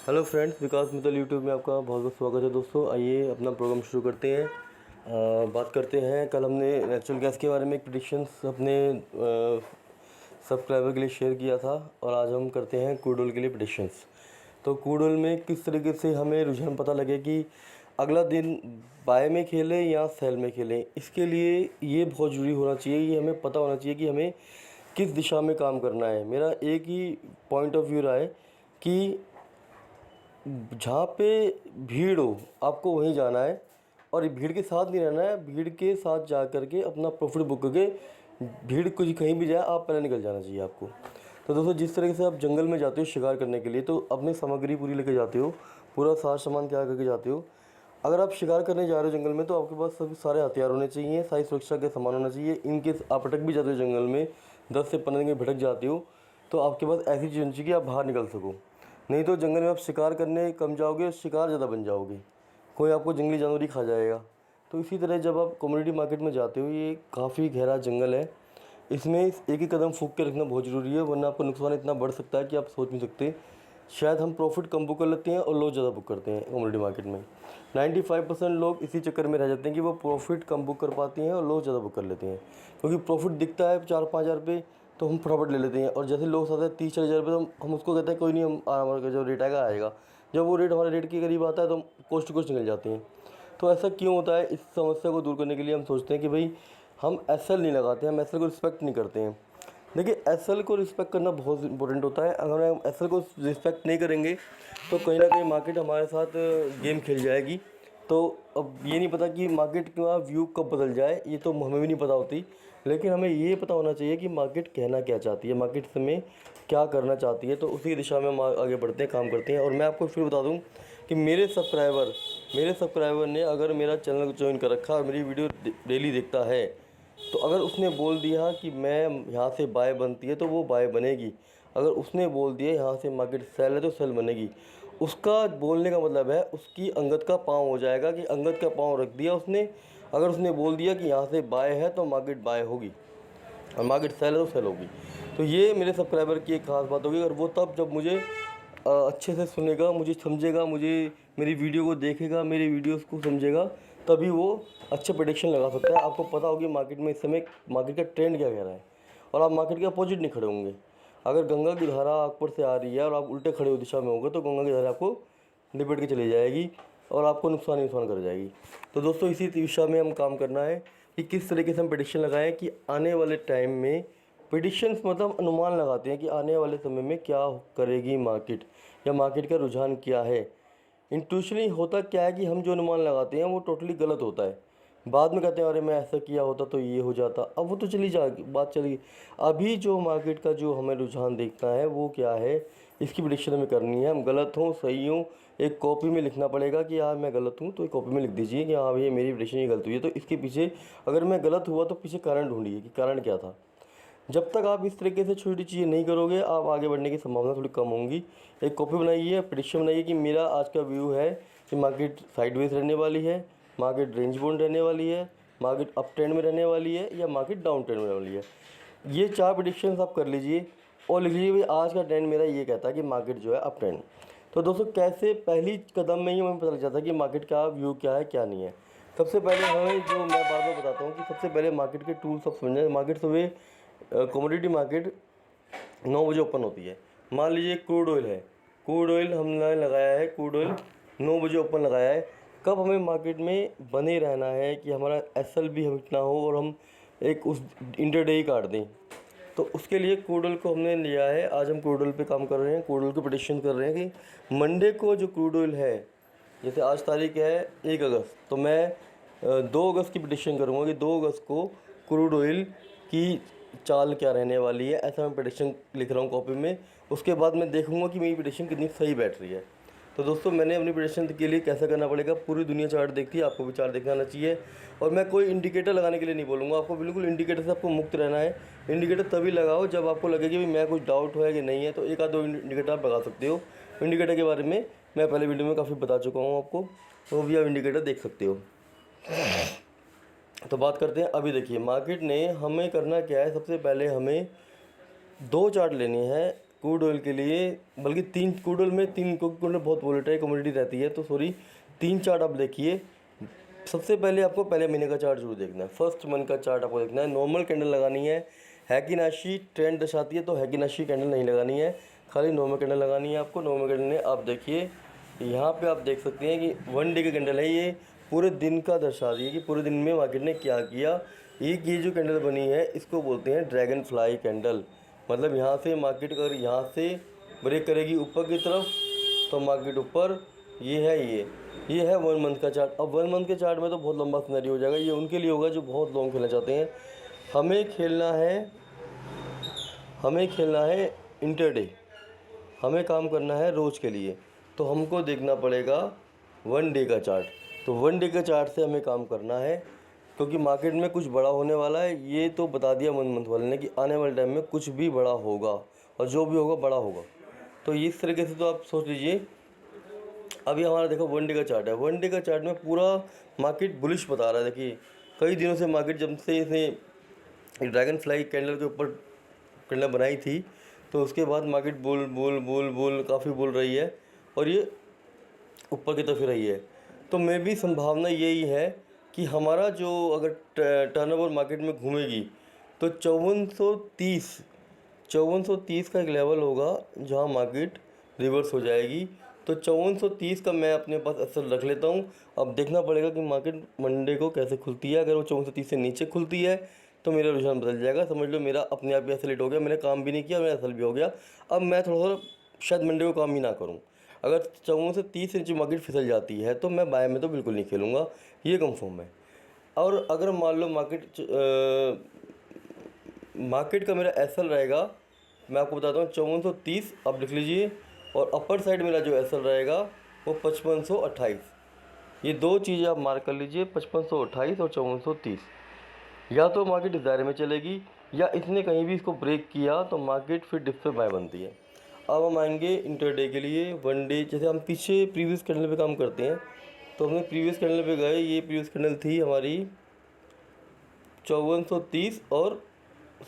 Hello friends, विकास Mittal YouTube में आपका बहुत बहुत स्वागत है। दोस्तों आइए अपना प्रोग्राम शुरू करते हैं। बात करते हैं, कल हमने नेचुरल गैस के बारे में एक प्रेडिक्शंस अपने सब्सक्राइबर के लिए शेयर किया था और आज हम करते हैं क्रूड ऑयल के लिए प्रेडिक्शंस। तो क्रूड ऑयल में किस तरीके से हमें रुझान पता लगे कि अगला दिन बाय में खेलें या सेल में खेलें, इसके लिए ये बहुत ज़रूरी होना चाहिए, ये हमें पता होना चाहिए कि हमें किस दिशा में काम करना है। मेरा एक ही पॉइंट ऑफ व्यू रहा है कि जहाँ पे भीड़ हो आपको वहीं जाना है और भीड़ के साथ नहीं रहना है। भीड़ के साथ जा कर के अपना प्रॉफिट बुक करके भीड़ कुछ कहीं भी जाए आप पहले निकल जाना चाहिए आपको। तो दोस्तों, जिस तरीके से आप जंगल में जाते हो शिकार करने के लिए तो अपनी सामग्री पूरी लेके जाते हो, पूरा सारा सामान तैयार करके जाते हो। अगर आप शिकार करने जा रहे हो जंगल में तो आपके पास सभी सारे हथियार होने चाहिए, सारी सुरक्षा के सामान होना चाहिए। इनकेस आप भटक भी जाते हो जंगल में 10 से 15 दिन भटक जाते हो तो आपके पास ऐसी चीज़ होनी चाहिए कि आप बाहर निकल सको। नहीं तो जंगल में आप शिकार करने कम जाओगे, शिकार ज़्यादा बन जाओगे, कोई आपको जंगली जानवर ही खा जाएगा। तो इसी तरह जब आप कम्युनिटी मार्केट में जाते हो, ये काफ़ी गहरा जंगल है, इसमें एक ही कदम फूंक के रखना बहुत ज़रूरी है, वरना आपको नुकसान इतना बढ़ सकता है कि आप सोच नहीं सकते। शायद हम प्रॉफिट कम बुक कर लेते हैं और लोग ज़्यादा बुक करते हैं कम्युनिटी मार्केट में। 95% लोग इसी चक्कर में रह जाते हैं कि वो प्रॉफिट कम बुक कर पाते हैं और लोग ज़्यादा बुक कर लेते हैं, क्योंकि प्रॉफिट दिखता है 4-5 हज़ार रुपये तो हम फटाफट ले लेते हैं। और जैसे लोग आते हैं 30-40 हज़ार रुपये तो हम उसको कहते हैं कोई नहीं, हम हमारा जो रेट आएगा। जब वो रेट हमारे रेट के करीब आता है तो हम कोस्ट टू कोस्ट निकल जाते हैं। तो ऐसा क्यों होता है? इस समस्या को दूर करने के लिए हम सोचते हैं कि भाई हम एसएल नहीं लगाते, हम एसएल को रिस्पेक्ट नहीं करते हैं। देखिए, एसएल को रिस्पेक्ट करना बहुत इंपॉर्टेंट होता है। अगर हम एसएल को रिस्पेक्ट नहीं करेंगे तो कहीं ना कहीं मार्केट हमारे साथ गेम खेल जाएगी। तो अब ये नहीं पता कि मार्केट का व्यू कब बदल जाए, ये तो हमें भी नहीं पता होती। लेकिन हमें ये पता होना चाहिए कि मार्केट कहना क्या चाहती है, मार्केट में क्या करना चाहती है, तो उसी दिशा में हम आगे बढ़ते हैं, काम करते हैं। और मैं आपको फिर बता दूं कि मेरे सब्सक्राइबर ने अगर मेरा चैनल ज्वाइन कर रखा और मेरी वीडियो डेली देखता है, तो अगर उसने बोल दिया कि मैं यहाँ से बाय बनती है तो वो बाय बनेगी। अगर उसने बोल दिया यहाँ से मार्केट सेल है तो सेल बनेगी। उसका बोलने का मतलब है उसकी अंगत का पाँव हो जाएगा कि अंगत का पाँव रख दिया उसने। अगर उसने बोल दिया कि यहाँ से बाय है तो मार्केट बाय होगी और मार्केट सेल है तो सेल होगी। तो ये मेरे सब्सक्राइबर की एक खास बात होगी। और वो तब जब मुझे अच्छे से सुनेगा, मुझे समझेगा, मुझे मेरी वीडियो को देखेगा, मेरी वीडियोस को समझेगा, तभी वो अच्छे प्रेडिक्शन लगा सकता है। आपको पता होगी मार्केट में इस समय मार्केट का ट्रेंड क्या कह रहा है और आप मार्केट के अपोजिट नहीं खड़े होंगे। अगर गंगा की धारा आप पर से आ रही है और आप उल्टे खड़े हुए दिशा में होंगे तो गंगा की धारा आपको लिपट के चली जाएगी और आपको नुकसान ही नुकसान कर जाएगी। तो दोस्तों, इसी दिशा में हम काम करना है कि किस तरीके से हम प्रेडिक्शन लगाएं कि आने वाले टाइम में, प्रेडिक्शंस मतलब अनुमान लगाते हैं कि आने वाले समय में क्या करेगी मार्केट या मार्केट का रुझान क्या है। इंट्यूशनली होता क्या है कि हम जो अनुमान लगाते हैं वो टोटली गलत होता है। बाद में कहते हैं अरे मैं ऐसा किया होता तो ये हो जाता। अब वो तो चली जा बात चली। अभी जो मार्केट का जो हमें रुझान देखना है वो क्या है, इसकी प्रेडिक्शन हमें करनी है। हम गलत हों सही हों, एक कॉपी में लिखना पड़ेगा कि यार मैं गलत हूँ, तो एक कॉपी में लिख दीजिए कि हाँ भैया मेरी प्रेडिक्शन ये गलत हुई है। तो इसके पीछे अगर मैं गलत हुआ तो पीछे कारण ढूंढिए कि कारण क्या था। जब तक आप इस तरीके से छोटी चीज़ें नहीं करोगे आप आगे बढ़ने की संभावना थोड़ी कम होंगी। एक कॉपी बनाइए, प्रेडिक्शन बनाइए कि मेरा आज का व्यू है कि मार्केट साइडवेज रहने वाली है, मार्केट रेंज बाउंड रहने वाली है, मार्केट अप ट्रेंड में रहने वाली है या मार्केट डाउन ट्रेंड में रहने वाली है। ये 4 प्रेडिक्शंस आप कर लीजिए और लिख लीजिए भाई आज का ट्रेंड मेरा ये कहता है कि मार्केट जो है अप ट्रेंड। तो दोस्तों, कैसे पहली कदम में ही हमें पता लग जाता है कि मार्केट का व्यू क्या है क्या नहीं है। सबसे पहले हमें जो मैं बार बार बताता हूँ कि सबसे पहले मार्केट के टूल्स सब समझें। मार्केट सुबह कमोडिटी मार्केट 9 बजे ओपन होती है। मान लीजिए क्रूड ऑयल है, क्रूड ऑयल हमने लगाया है, क्रूड ऑयल 9 बजे ओपन लगाया है। कब हमें मार्केट में बने रहना है कि हमारा एसएल भी हिट ना हो और हम एक उस इंटरडे ही काट दें। तो उसके लिए क्रूड ऑयल को हमने लिया है। आज हम क्रूड ऑयल पे काम कर रहे हैं, क्रूड ऑयल की प्रेडिक्शन कर रहे हैं कि मंडे को जो क्रूड ऑयल है, जैसे आज तारीख है 1 अगस्त, तो मैं 2 अगस्त की प्रेडिक्शन करूँगा कि 2 अगस्त को क्रूड ऑयल की चाल क्या रहने वाली है। ऐसा मैं प्रेडिक्शन लिख रहा हूँ कॉपी में। उसके बाद मैं देखूंगा कि मेरी प्रेडिक्शन कितनी सही बैठ रही है। तो दोस्तों, मैंने अपनी प्रेडिक्शन के लिए कैसा करना पड़ेगा, पूरी दुनिया चार्ट देखती है, आपको भी चार्ट देखना आना चाहिए। और मैं कोई इंडिकेटर लगाने के लिए नहीं बोलूँगा, आपको बिल्कुल इंडिकेटर से आपको मुक्त रहना है। इंडिकेटर तभी लगाओ जब आपको लगे कि मैं कुछ डाउट है कि नहीं है, तो एक आध 2 इंडिकेटर आप लगा सकते हो। इंडिकेटर के बारे में मैं पहले वीडियो में काफ़ी बता चुका हूँ आपको, तो भी आप इंडिकेटर देख सकते हो। तो बात करते हैं, अभी देखिए मार्केट ने हमें करना क्या है। सबसे पहले हमें 2 चार्ट लेने हैं, क्रूड ऑयल के लिए, बल्कि तीन क्रूड ऑयल में, तीन क्रूड ऑयल बहुत वोलेटाइल कमोडिटी रहती है, तो सॉरी 3 चार्ट आप देखिए। सबसे पहले आपको पहले महीने का चार्ट जरूर देखना है, फर्स्ट मंथ का चार्ट आपको देखना है। नॉर्मल कैंडल लगानी है कि नाशी ट्रेंड दर्शाती है तो है कि नाशी कैंडल नहीं लगानी है, खाली नॉर्मल कैंडल लगानी है आपको। नॉर्मल कैंडल ने आप देखिए यहाँ पे आप देख सकते हैं कि 1 डे की कैंडल है, ये पूरे दिन का दर्शा रही है कि पूरे दिन में मार्केट ने क्या किया। एक ये जो कैंडल बनी है इसको बोलते हैं ड्रैगन फ्लाई कैंडल। मतलब यहाँ से मार्केट अगर यहाँ से ब्रेक करेगी ऊपर की तरफ तो मार्केट ऊपर, ये है 1 मंथ का चार्ट। अब 1 मंथ के चार्ट में तो बहुत लंबा सिनेरियो हो जाएगा, ये उनके लिए होगा जो बहुत लॉन्ग खेलना चाहते हैं। हमें खेलना है इंटरडे, हमें काम करना है रोज़ के लिए, तो हमको देखना पड़ेगा 1 डे का चार्ट। तो 1 डे के चार्ट से हमें काम करना है, क्योंकि मार्केट में कुछ बड़ा होने वाला है। ये तो बता दिया 1 मंथ वाले ने कि आने वाले टाइम में कुछ भी बड़ा होगा, और जो भी होगा बड़ा होगा। तो इस तरीके से तो आप सोच लीजिए। अभी हमारा देखो 1 डे का चार्ट है, 1 डे का चार्ट में पूरा मार्केट बुलिश बता रहा है। देखिए कई दिनों से मार्केट जब से इसने ड्रैगन फ्लाई कैंडल के ऊपर कैंडल बनाई थी, तो उसके बाद मार्केट बुल काफ़ी बुल रही है, और ये ऊपर की तरफ ही रही है। तो मे भी संभावना यही है कि हमारा जो अगर टर्नओवर मार्केट में घूमेगी तो 5430 का एक लेवल होगा जहां मार्केट रिवर्स हो जाएगी। तो 5430 का मैं अपने पास असर रख लेता हूं। अब देखना पड़ेगा कि मार्केट मंडे को कैसे खुलती है। अगर वो 5430 से नीचे खुलती है तो मेरा रुझान बदल जाएगा, समझ लो मेरा अपने आप ही एसलेट हो गया, मैंने काम भी नहीं किया, मेरा असल भी हो गया। अब मैं थोड़ा शायद मंडे को काम ही ना करूँ। अगर 5430 से नीचे मार्केट फिसल जाती है तो मैं बाय में तो बिल्कुल नहीं खेलूँगा, ये कंफर्म है। और अगर मान लो मार्केट का मेरा एसएल रहेगा, मैं आपको बताता हूँ 5430 आप लिख लीजिए, और अपर साइड मेरा जो एसएल रहेगा वो 5528। ये दो चीज़ें आप मार्क कर लीजिए, 5528 और 5430। या तो मार्केट इस दायरे में चलेगी, या इसने कहीं भी इसको ब्रेक किया तो मार्केट फिर डिप पे बाय बनती है। अब हम आएंगे इंटरडे के लिए 1 डे। जैसे हम पीछे प्रीवियस कैंडल पे काम करते हैं, तो हमने प्रीवियस कैंडल पे गए, ये प्रीवियस कैंडल थी हमारी 5430, और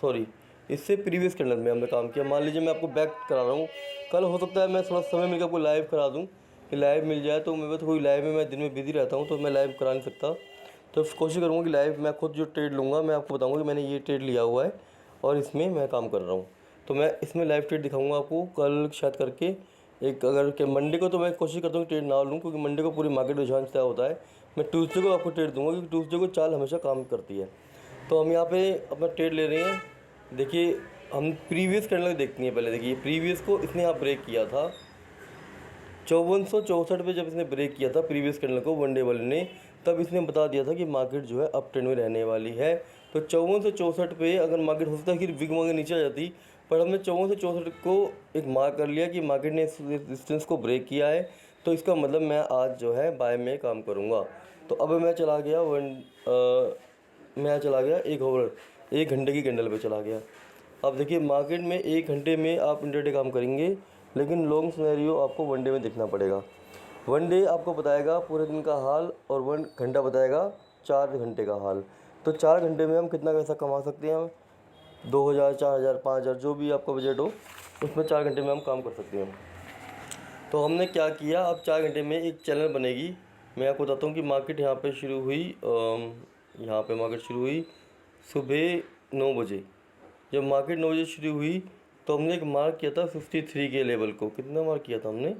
सॉरी इससे प्रीवियस कैंडल में हमने काम किया। मान लीजिए मैं आपको बैक करा रहा हूँ, कल हो सकता है मैं थोड़ा समय मिलकर आपको लाइव करा दूँ, कि लाइव मिल जाए। तो मेरे तो कोई लाइव में, मैं दिन में बिजी रहता हूँ तो मैं लाइव करा नहीं सकता। तो कोशिश करूँगा कि लाइव मैं खुद जो ट्रेड लूँगा मैं आपको बताऊँगा कि मैंने ये ट्रेड लिया हुआ है और इसमें मैं काम कर रहा हूँ। तो मैं इसमें लाइव ट्रेड दिखाऊँगा आपको कल शायद करके। एक अगर के मंडे को तो मैं कोशिश करता हूँ कि ट्रेड ना लूँ, क्योंकि मंडे को पूरी मार्केट रुझान तय होता है। मैं ट्यूसडे को आपको ट्रेड दूँगा, क्योंकि ट्यूसडे को चाल हमेशा काम करती है। तो हम यहाँ पे अपना ट्रेड ले रहे हैं। देखिए हम प्रीवियस कैंडल देखनी है पहले। देखिए प्रीवियस को इसने यहाँ ब्रेक किया था 5464 पे, जब इसने ब्रेक किया था प्रीवियस कैंडल को 1 डे वाले ने, तब इसने बता दिया था कि मार्केट जो है अप ट्रेंड में रहने वाली है। तो 5464 पे अगर मार्केट हो सकता है कि बिग मार्केट नीचे आ जाती, पर हमने 5464 को एक मार्क कर लिया कि मार्केट ने इस रेजिस्टेंस को ब्रेक किया है, तो इसका मतलब मैं आज जो है बाय में काम करूँगा। तो अब मैं चला गया एक घंटे की कैंडल पे चला गया। अब देखिए मार्केट में 1 घंटे में आप इंटरडे काम करेंगे, लेकिन लॉन्ग सिनेरियो आपको 1 डे में देखना पड़ेगा। 1 डे आपको बताएगा पूरे दिन का हाल, और 1 घंटा बताएगा 4 घंटे का हाल। तो 4 घंटे में हम कितना पैसा कमा सकते हैं, 2000, 4000, 5000 जो भी आपका बजट हो, उसमें 4 घंटे में हम काम कर सकते हैं। तो हमने क्या किया, अब 4 घंटे में एक चैनल बनेगी। मैं आपको बताता हूँ कि मार्केट यहाँ पे शुरू हुई, यहाँ पे मार्केट शुरू हुई सुबह 9 बजे। जब मार्केट 9 बजे शुरू हुई तो हमने एक मार्क किया था 53 के लेवल को। कितना मार्क किया था हमने,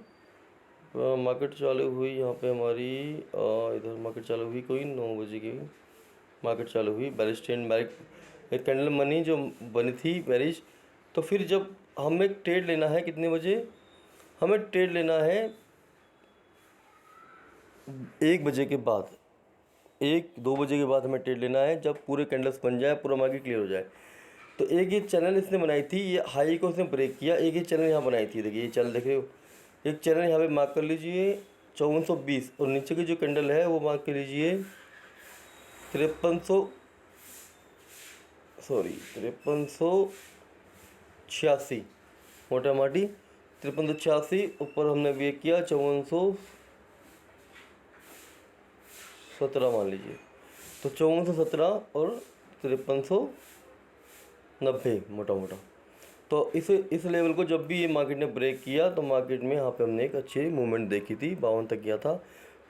मार्केट चालू हुई यहाँ पे हमारी, इधर मार्केट चालू हुई कोई 9 बजे की मार्केट चालू हुई। बेरिश ट्रेंड, एक कैंडल मनी जो बनी थी बेरिश। तो फिर जब हमें ट्रेड लेना है कितने बजे, हमें ट्रेड लेना है 1 बजे के बाद, 1-2 बजे के बाद हमें ट्रेड लेना है, जब पूरे कैंडल्स बन जाए, पूरा मार्केट क्लियर हो जाए। तो एक ये चैनल इसने बनाई थी, ये हाई को इसने ब्रेक किया। एक ये चैनल यहाँ बनाई थी, देखिए ये चैनल देख रहे हो, एक चैनल यहाँ पे मार्क कर लीजिए 5420, और नीचे की जो कैंडल है वो मार्क कर लीजिए 5386 मोटा माटी 5386। ऊपर हमने ब्रेक किया 5417 मान लीजिए। तो 5417 और 5390 मोटा मोटा। तो इस लेवल को जब भी ये मार्केट ने ब्रेक किया तो मार्केट में यहाँ पे हमने एक अच्छी मूवमेंट देखी थी, 52 तक गया था।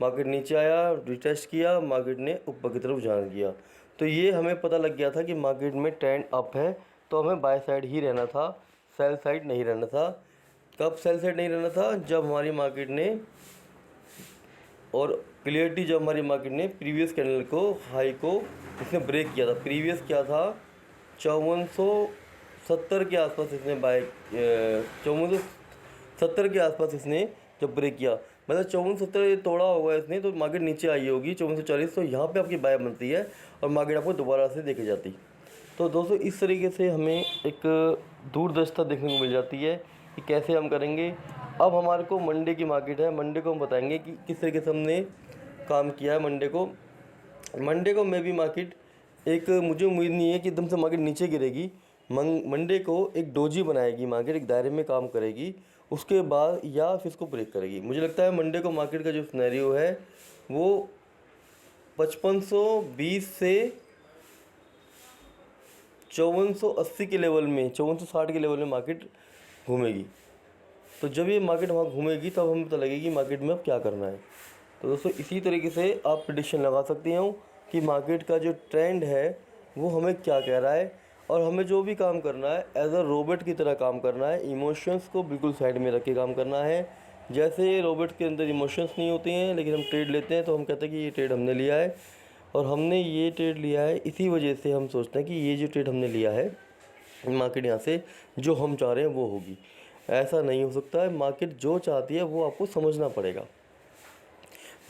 मार्केट नीचे आया, रिटेस्ट किया, मार्केट ने ऊपर की तरफ जान किया। तो ये हमें पता लग गया था कि मार्केट में ट्रेंड अप है, तो हमें बाय साइड ही रहना था, सेल साइड नहीं रहना था। कब सेल साइड नहीं रहना था? जब हमारी मार्केट ने, और क्लियरिटी जब हमारी मार्केट ने प्रीवियस कैंडल को, हाई को इसने ब्रेक किया था। प्रीवियस क्या था? 5470 के आसपास इसने बाय, 5470 के आसपास इसने जब ब्रेक किया, मतलब 5470 तोड़ा होगा इसने, तो मार्केट नीचे आई होगी 5440, तो यहाँ पे आपकी बाय बनती है और मार्केट आपको दोबारा से देखी जाती। तो दोस्तों इस तरीके से हमें एक दूरदर्शिता देखने को मिल जाती है कि कैसे हम करेंगे। अब हमारे को मंडे की मार्केट है, मंडे को हम बताएंगे कि किस तरीके से हमने काम किया है। मंडे को मैं भी मार्केट, एक मुझे उम्मीद नहीं है कि एकदम से मार्केट नीचे गिरेगी। मंडे को एक डोजी बनाएगी मार्केट, एक दायरे में काम करेगी, उसके बाद या फिर इसको ब्रेक करेगी। मुझे लगता है मंडे को मार्केट का जो सिनेरियो है वो 5520 से 5480 के लेवल में, 5460 के लेवल में मार्केट घूमेगी। तो जब ये मार्केट वहाँ घूमेगी तब हमें पता लगेगी मार्केट में अब क्या करना है। तो दोस्तों इसी तरीके से आप प्रेडिक्शन लगा सकते हो कि मार्केट का जो ट्रेंड है वो हमें क्या कह रहा है, और हमें जो भी काम करना है एज अ रोबोट की तरह काम करना है। इमोशंस को बिल्कुल साइड में रख के काम करना है। जैसे रोबोट के अंदर इमोशंस नहीं होते हैं, लेकिन हम ट्रेड लेते हैं तो हम कहते हैं कि ये ट्रेड हमने लिया है, और हमने ये ट्रेड लिया है, इसी वजह से हम सोचते हैं कि ये जो ट्रेड हमने लिया है मार्केट यहाँ से जो हम चाह रहे हैं वो होगी। ऐसा नहीं हो सकता है। मार्केट जो चाहती है वो आपको समझना पड़ेगा।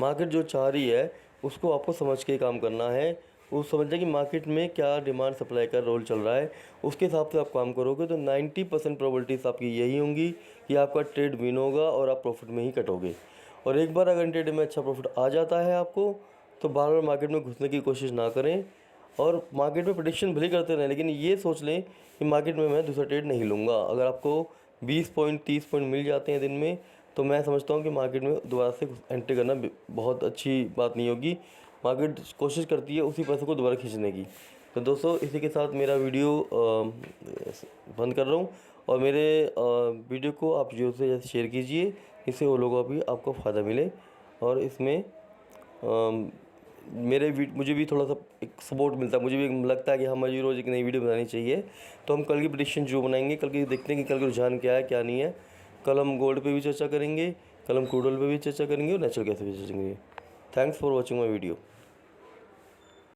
मार्केट जो चाह रही है उसको आपको समझ के काम करना है। वो समझना कि मार्केट में क्या डिमांड सप्लाई का रोल चल रहा है, उसके हिसाब से आप काम करोगे तो 90% प्रोबेबिलिटीज़ आपकी यही होंगी कि आपका ट्रेड विन होगा और आप प्रॉफिट में ही कटोगे। और एक बार अगर ट्रेड में अच्छा प्रॉफिट आ जाता है आपको, तो बार बार मार्केट में घुसने की कोशिश ना करें, और मार्केट में प्रेडिक्शन भले करते रहें, लेकिन ये सोच लें कि मार्केट में मैं दूसरा ट्रेड नहीं लूँगा। अगर आपको 20 पॉइंट 30 पॉइंट मिल जाते हैं दिन में, तो मैं समझता हूँ कि मार्केट में दोबारा से एंट्री करना बहुत अच्छी बात नहीं होगी। मार्केट कोशिश करती है उसी पैसे को दोबारा खींचने की। तो दोस्तों इसी के साथ मेरा वीडियो बंद कर रहा हूँ, और मेरे वीडियो को आप ज़रूर से ज़्यादा शेयर कीजिए, इससे वो लोगों को भी आपको फ़ायदा मिले। और इसमें मुझे भी थोड़ा सा एक सपोर्ट मिलता है, मुझे भी लगता है कि हाँ मुझे रोज़ एक नई वीडियो बनानी चाहिए। तो हम कल की प्रेडिक्शन जो बनाएंगे, कल की देखते हैं कि कल का रुझान क्या है क्या नहीं है। कल हम गोल्ड पे भी चर्चा करेंगे, कल हम क्रूड ऑयल पे भी चर्चा करेंगे, और नेचुरल गैस पे भी चर्चा करेंगे। Thanks for watching my video.